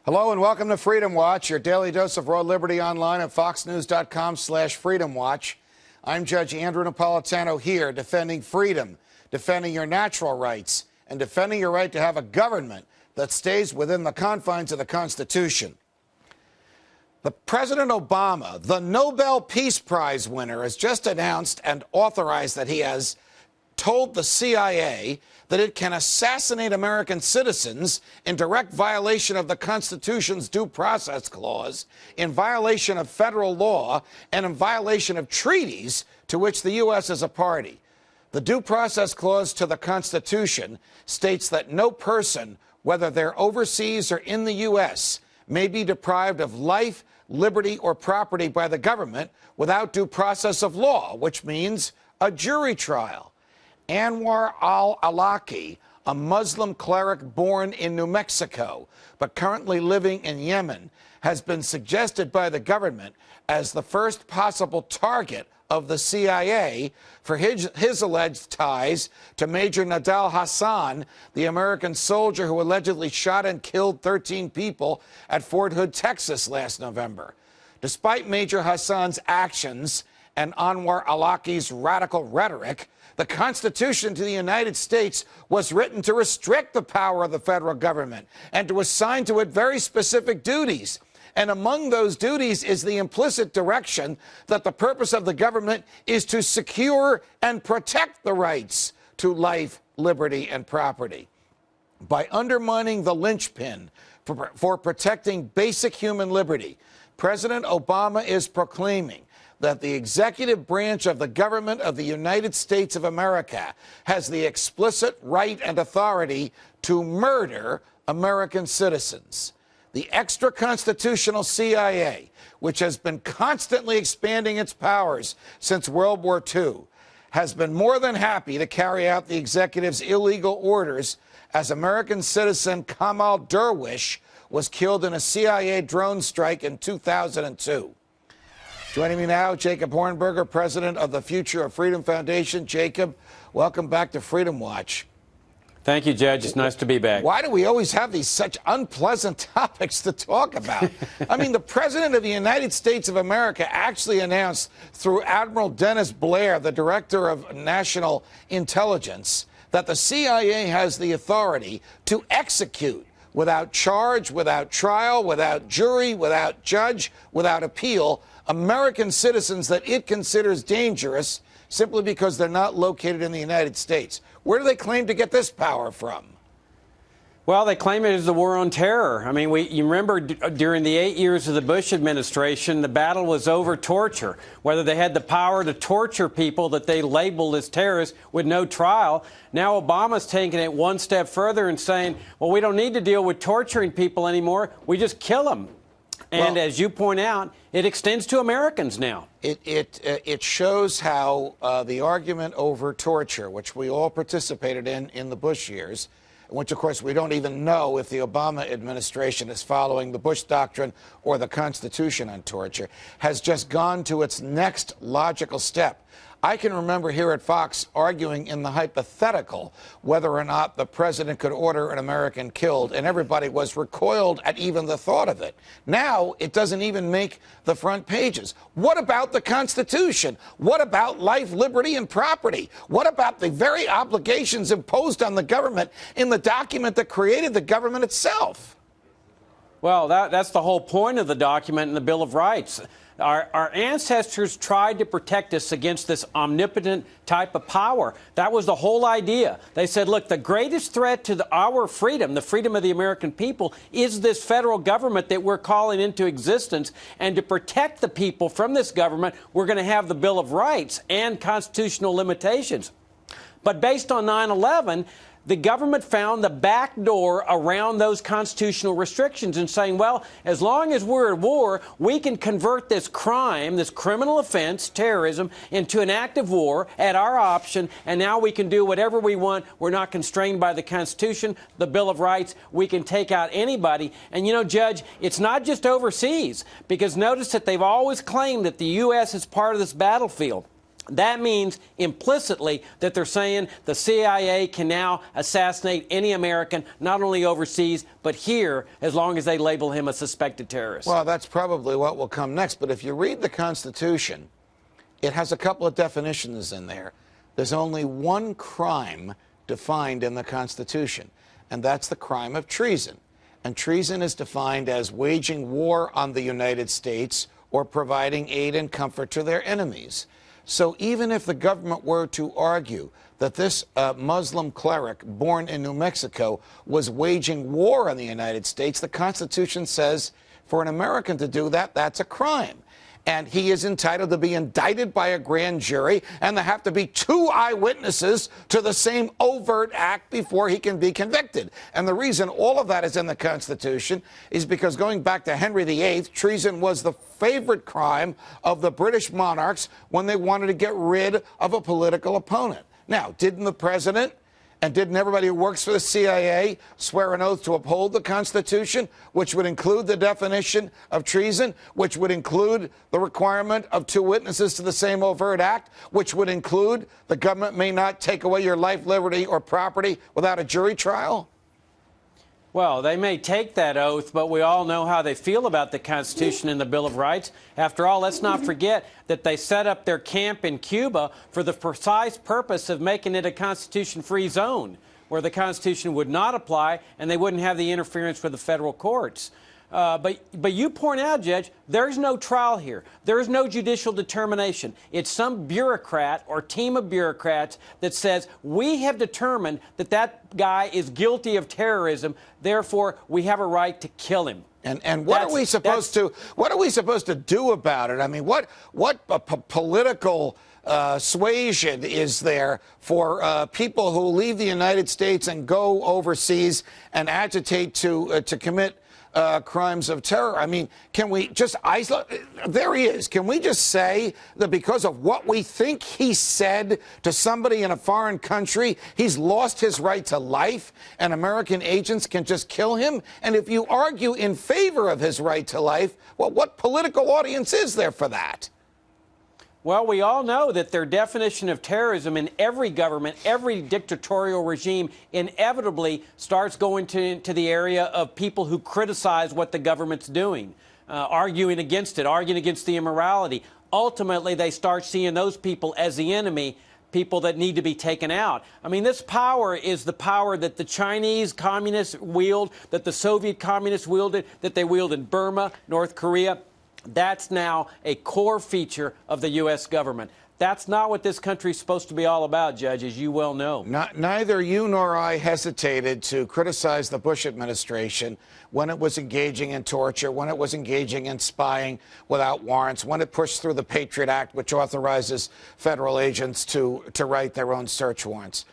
Hello and welcome to Freedom Watch, your daily dose of raw liberty online at foxnews.com/freedomwatch. I'm Judge Andrew Napolitano here defending freedom, defending your natural rights, and defending your right to have a government that stays within the confines of the Constitution. President Obama, the Nobel Peace Prize winner, has just announced and authorized that he has told the CIA that it can assassinate American citizens in direct violation of the Constitution's Due Process Clause, in violation of federal law, and in violation of treaties to which the U.S. is a party. The Due Process Clause to the Constitution states that no person, whether they're overseas or in the U.S., may be deprived of life, liberty, or property by the government without due process of law, which means a jury trial. Anwar al-Awlaki, a Muslim cleric born in New Mexico but currently living in Yemen, has been suggested by the government as the first possible target of the CIA for his alleged ties to Major Nadal Hassan, the American soldier who allegedly shot and killed 13 people at Fort Hood, Texas last November. Despite Major Hassan's actions and Anwar al-Awlaki's radical rhetoric, the Constitution to the United States was written to restrict the power of the federal government and to assign to it very specific duties. And among those duties is the implicit direction that the purpose of the government is to secure and protect the rights to life, liberty, and property. By undermining the linchpin for protecting basic human liberty, President Obama is proclaiming that the executive branch of the government of the United States of America has the explicit right and authority to murder American citizens. The extra-constitutional CIA, which has been constantly expanding its powers since World War II, has been more than happy to carry out the executive's illegal orders as American citizen Kamal Derwish was killed in a CIA drone strike in 2002. Joining me now, Jacob Hornberger, president of the Future of Freedom Foundation. Jacob, welcome back to Freedom Watch. Thank you, Judge. It's nice to be back. Why do we always have these such unpleasant topics to talk about? I mean, the President of the United States of America actually announced through Admiral Dennis Blair, the Director of National Intelligence, that the CIA has the authority to execute without charge, without trial, without jury, without judge, without appeal, American citizens that it considers dangerous simply because they're not located in the United States. Where do they claim to get this power from? Well, they claim it is the war on terror. I mean, you remember during the 8 years of the Bush administration, the battle was over torture, whether they had the power to torture people that they labeled as terrorists with no trial. Now Obama's taking it one step further and saying, well, we don't need to deal with torturing people anymore. We just kill them. And as you point out, it extends to Americans now. It shows how the argument over torture, which we all participated in the Bush years, which, of course, we don't even know if the Obama administration is following the Bush doctrine or the Constitution on torture, has just gone to its next logical step. I can remember here at Fox arguing in the hypothetical whether or not the president could order an American killed, and everybody was recoiled at even the thought of it. Now it doesn't even make the front pages. What about the Constitution? What about life, liberty, and property? What about the very obligations imposed on the government in the document that created the government itself? Well, that's the whole point of the document in the Bill of Rights. Our ancestors tried to protect us against this omnipotent type of power. That was the whole idea. They said, look, the greatest threat to our freedom, the freedom of the American people, is this federal government that we're calling into existence. And to protect the people from this government, we're going to have the Bill of Rights and constitutional limitations. But based on 9/11, the government found the back door around those constitutional restrictions and saying, well, as long as we're at war, we can convert this crime, this criminal offense, terrorism, into an act of war at our option, and now we can do whatever we want. We're not constrained by the Constitution, the Bill of Rights. We can take out anybody. And, you know, Judge, it's not just overseas, because notice that they've always claimed that the U.S. is part of this battlefield. That means implicitly that they're saying the CIA can now assassinate any American, not only overseas, but here, as long as they label him a suspected terrorist. Well, that's probably what will come next. But if you read the Constitution, it has a couple of definitions in there. There's only one crime defined in the Constitution, and that's the crime of treason. And treason is defined as waging war on the United States or providing aid and comfort to their enemies. So even if the government were to argue that this Muslim cleric born in New Mexico was waging war on the United States, the Constitution says for an American to do that, that's a crime. And he is entitled to be indicted by a grand jury, and there have to be 2 eyewitnesses to the same overt act before he can be convicted. And the reason all of that is in the Constitution is because going back to Henry VIII, treason was the favorite crime of the British monarchs when they wanted to get rid of a political opponent. Now, didn't the president and didn't everybody who works for the CIA swear an oath to uphold the Constitution, which would include the definition of treason, which would include the requirement of 2 witnesses to the same overt act, which would include the government may not take away your life, liberty, or property without a jury trial? Well, they may take that oath, but we all know how they feel about the Constitution and the Bill of Rights. After all, let's not forget that they set up their camp in Cuba for the precise purpose of making it a Constitution-free zone, where the Constitution would not apply and they wouldn't have the interference with the federal courts. But you point out, Judge, there's no trial here. There's no judicial determination. It's some bureaucrat or team of bureaucrats that says, we have determined that that guy is guilty of terrorism, therefore we have a right to kill him. And what are we supposed to do about it? I mean, what political suasion is there for people who leave the United States and go overseas and agitate to commit crimes of terror? I mean, can we just isolate? There he is. Can we just say that because of what we think he said to somebody in a foreign country, he's lost his right to life and American agents can just kill him? And if you argue in favor of his right to life, well, what political audience is there for that? Well, we all know that their definition of terrorism in every government, every dictatorial regime, inevitably starts going to the area of people who criticize what the government's doing, arguing against it, arguing against the immorality. Ultimately, they start seeing those people as the enemy, people that need to be taken out. I mean, this power is the power that the Chinese communists wield, that the Soviet communists wielded, that they wield in Burma, North Korea. That's now a core feature of the U.S. government. That's not what this country is supposed to be all about, Judge, as you well know. Neither you nor I hesitated to criticize the Bush administration when it was engaging in torture, when it was engaging in spying without warrants, when it pushed through the Patriot Act, which authorizes federal agents to write their own search warrants.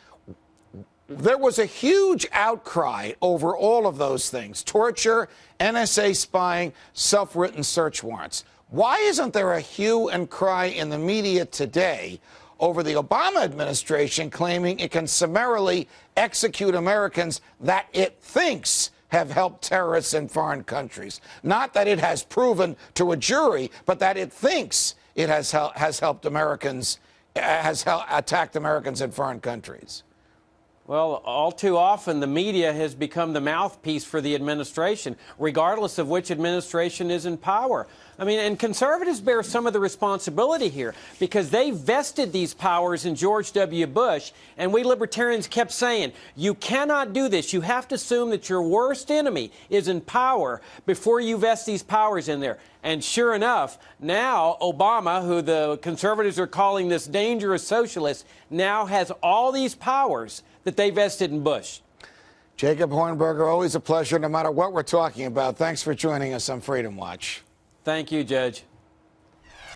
There was a huge outcry over all of those things: torture, NSA spying, self-written search warrants. Why isn't there a hue and cry in the media today over the Obama administration claiming it can summarily execute Americans that it thinks have helped terrorists in foreign countries? Not that it has proven to a jury, but that it thinks it has helped Americans, attacked Americans in foreign countries. Well, all too often, the media has become the mouthpiece for the administration, regardless of which administration is in power. I mean, and conservatives bear some of the responsibility here because they vested these powers in George W. Bush, and we libertarians kept saying, you cannot do this. You have to assume that your worst enemy is in power before you vest these powers in there. And sure enough, now Obama, who the conservatives are calling this dangerous socialist, now has all these powers that they vested in Bush. Jacob Hornberger, always a pleasure, no matter what we're talking about. Thanks for joining us on Freedom Watch. Thank you, Judge.